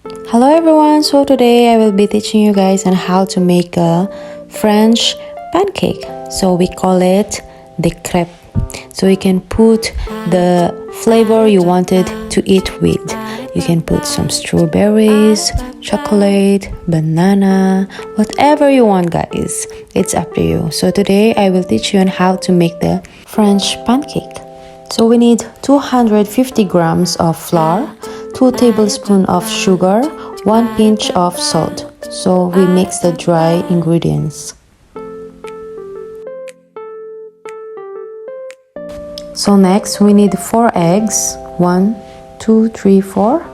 Hello everyone, so today I will be teaching you guys on how to make a French pancake. So we call it the crepe. So you can put the flavor you wanted to eat with. You can put some strawberries, chocolate, banana, whatever you want guys. It's up to you. So today I will teach you on how to make the French pancake. So we need 250 grams of flour, 2 tablespoons of sugar, 1 pinch of salt. So we mix the dry ingredients. So next we need 4 eggs, 1, 2, 3, 4,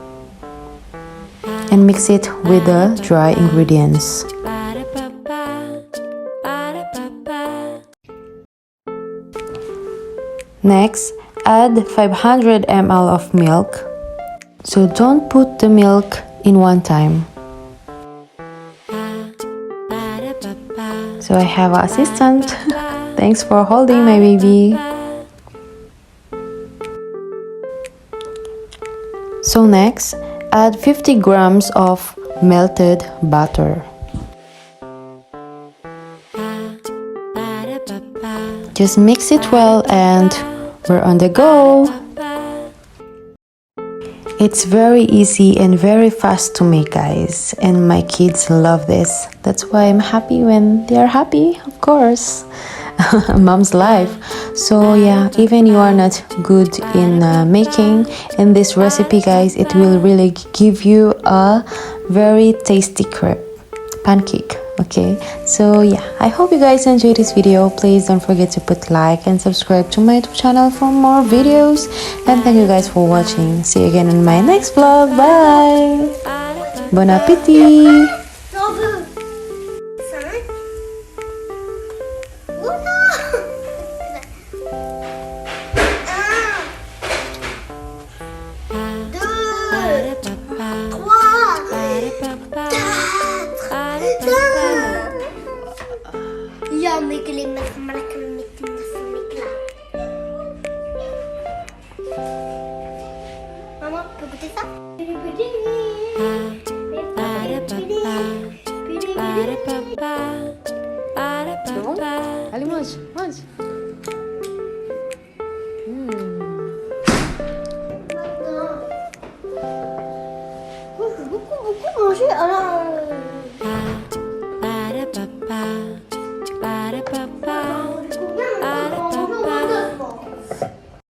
and mix it with the dry ingredients. Next, add 500 ml of milk. So don't put the milk in one time. So I have an assistant. Thanks for holding my baby. So next, add 50 grams of melted butter. Just mix it well and we're on the go. It's very easy and very fast to make guys, and my kids love this. That's why I'm happy when they are happy, of course. Mom's life. So yeah, even you are not good in making in this recipe guys, it will really give you a very tasty crepe pancake. Okay, so yeah, I hope you guys enjoyed this video. Please don't forget to put like and subscribe to my YouTube channel for more videos, and thank you guys for watching. See you again in my next vlog. Bye. Bon appétit. Ja, Mikkelin met een lekker met Mama, put this up. Allez, mange, mange.